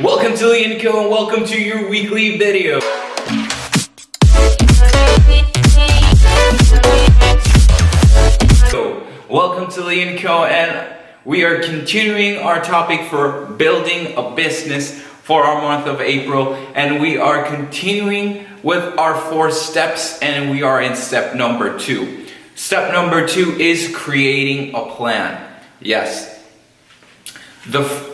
Welcome to LeonCo and welcome to your weekly video. Welcome to LeonCo, and we are continuing our topic for building a business for our month of April, and we are continuing with our 4 steps, and we are in step number 2. Step number 2 is creating a plan. Yes.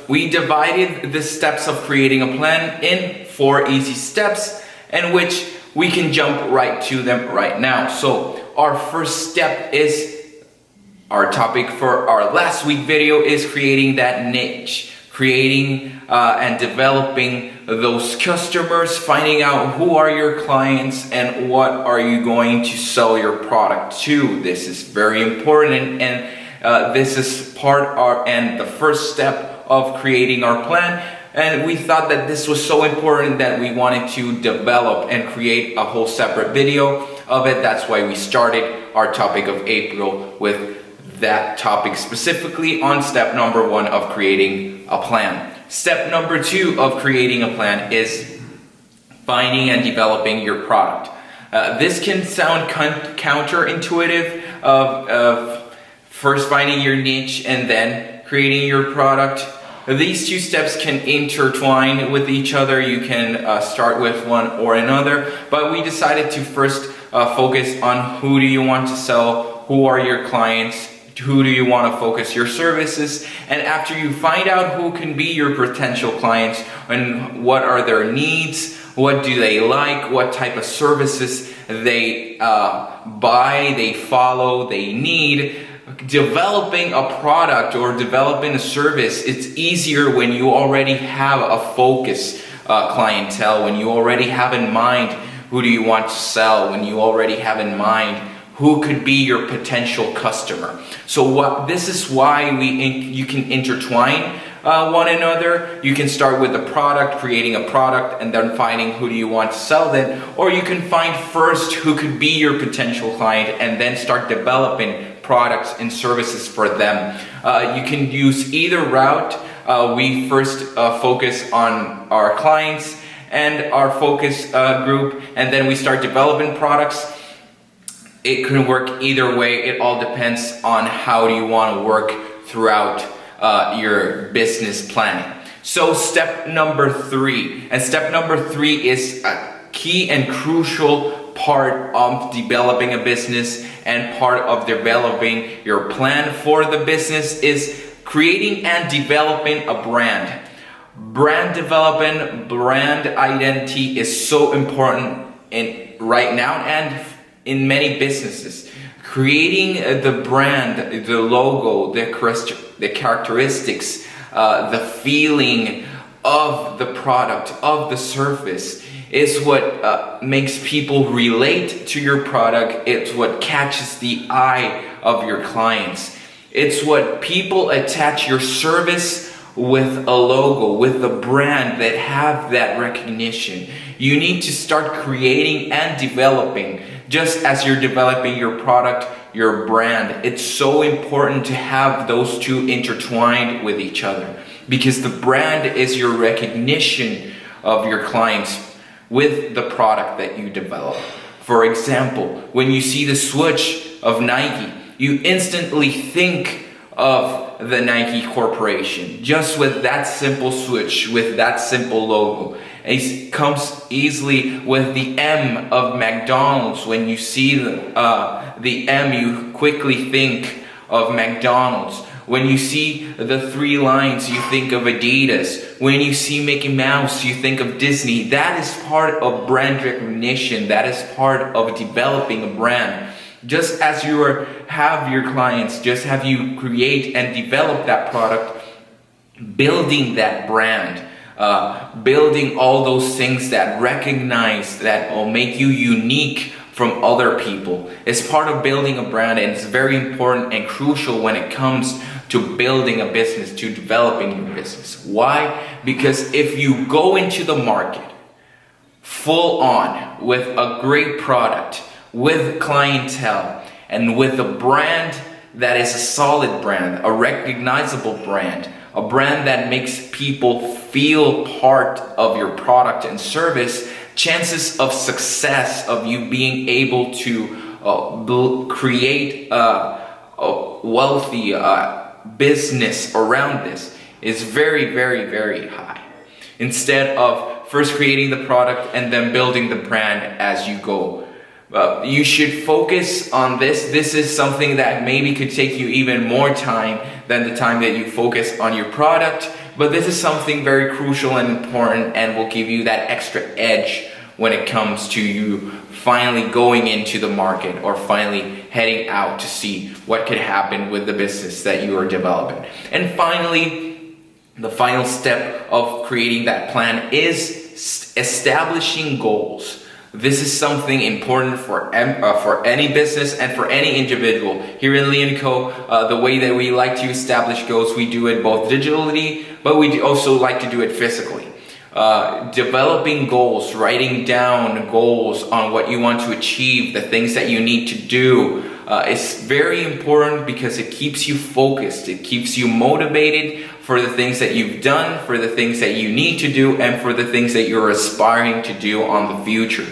We divided the steps of creating a plan in 4 easy steps, in which we can jump right to them right now. So our first step is, our topic for our last week video is creating that niche, creating and developing those customers, finding out who are your clients and what are you going to sell your product to. This is very important, and this is the first step of creating our plan, and we thought that this was so important that we wanted to develop and create a whole separate video of it. That's why we started our topic of April with that topic specifically on step number 1 of creating a plan. Step number 2 of creating a plan is finding and developing your product. This can sound counterintuitive of first finding your niche and then creating your product. These 2 steps can intertwine with each other. You can start with one or another, but we decided to first focus on who do you want to sell, who are your clients, who do you want to focus your services, and after you find out who can be your potential clients and what are their needs, what do they like, what type of services they buy, they follow, they need, developing a product or developing a service, it's easier when you already have a focus clientele, when you already have in mind who do you want to sell, when you already have in mind who could be your potential customer. So this is why you can intertwine one another. You can start with a product, creating a product, and then finding who do you want to sell then, or you can find first who could be your potential client and then start developing products and services for them. You can use either route. We first focus on our clients and our focus group, and then we start developing products. It can work either way. It all depends on how do you want to work throughout your business planning. So step number 3, and step number 3 is a key and crucial part of developing a business and part of developing your plan for the business, is creating and developing a brand. Brand development, brand identity is so important right now and in many businesses. Creating the brand, the logo, the characteristics, the feeling of the product, of the service, is what makes people relate to your product. It's what catches the eye of your clients. It's what people attach your service with a logo, with a brand that have that recognition. You need to start creating and developing, just as you're developing your product, your brand. It's so important to have those 2 intertwined with each other, because the brand is your recognition of your clients with the product that you develop. For example, when you see the swoosh of Nike, you instantly think of the Nike Corporation, just with that simple swoosh, with that simple logo. It comes easily with the M of McDonald's. When you see the M, you quickly think of McDonald's. When you see the 3 lines, you think of Adidas. When you see Mickey Mouse, you think of Disney. That is part of brand recognition. That is part of developing a brand. Just as you have your clients, just have you create and develop that product, building that brand, building all those things that recognize, that will make you unique from other people. It's part of building a brand, and it's very important and crucial when it comes to building a business, to developing your business. Why? Because if you go into the market full on with a great product, with clientele, and with a brand that is a solid brand, a recognizable brand, a brand that makes people feel part of your product and service, chances of success of you being able to create a wealthy business around this is very, very, very high. Instead of first creating the product and then building the brand as you go. You should focus on this. This is something that maybe could take you even more time than the time that you focus on your product, but this is something very crucial and important and will give you that extra edge when it comes to you finally going into the market or finally heading out to see what could happen with the business that you are developing. And finally, the final step of creating that plan is establishing goals. This is something important for any business and for any individual. Here in LeonCo, the way that we like to establish goals, we do it both digitally, but we also like to do it physically. Developing goals, writing down goals on what you want to achieve, the things that you need to do, is very important because it keeps you focused. It keeps you motivated for the things that you've done, for the things that you need to do, and for the things that you're aspiring to do on the future.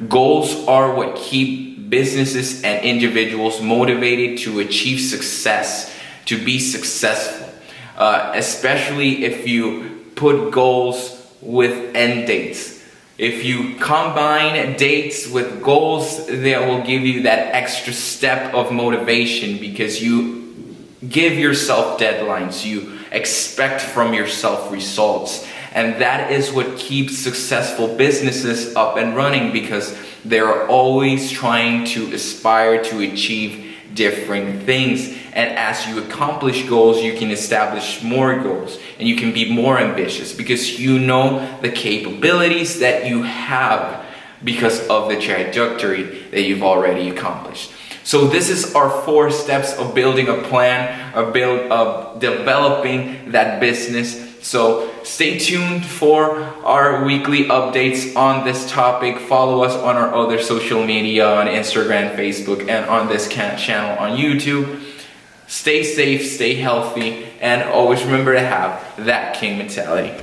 Goals are what keep businesses and individuals motivated to achieve success, to be successful, especially if you put goals with end dates. If you combine dates with goals, that will give you that extra step of motivation because you give yourself deadlines, you expect from yourself results. And that is what keeps successful businesses up and running because they're always trying to aspire to achieve different things. And as you accomplish goals, you can establish more goals and you can be more ambitious because you know the capabilities that you have because of the trajectory that you've already accomplished. So this is our 4 steps of building a plan, of developing that business. So stay tuned for our weekly updates on this topic. Follow us on our other social media on Instagram, Facebook, and on this channel on YouTube. Stay safe, stay healthy, and always remember to have that king mentality.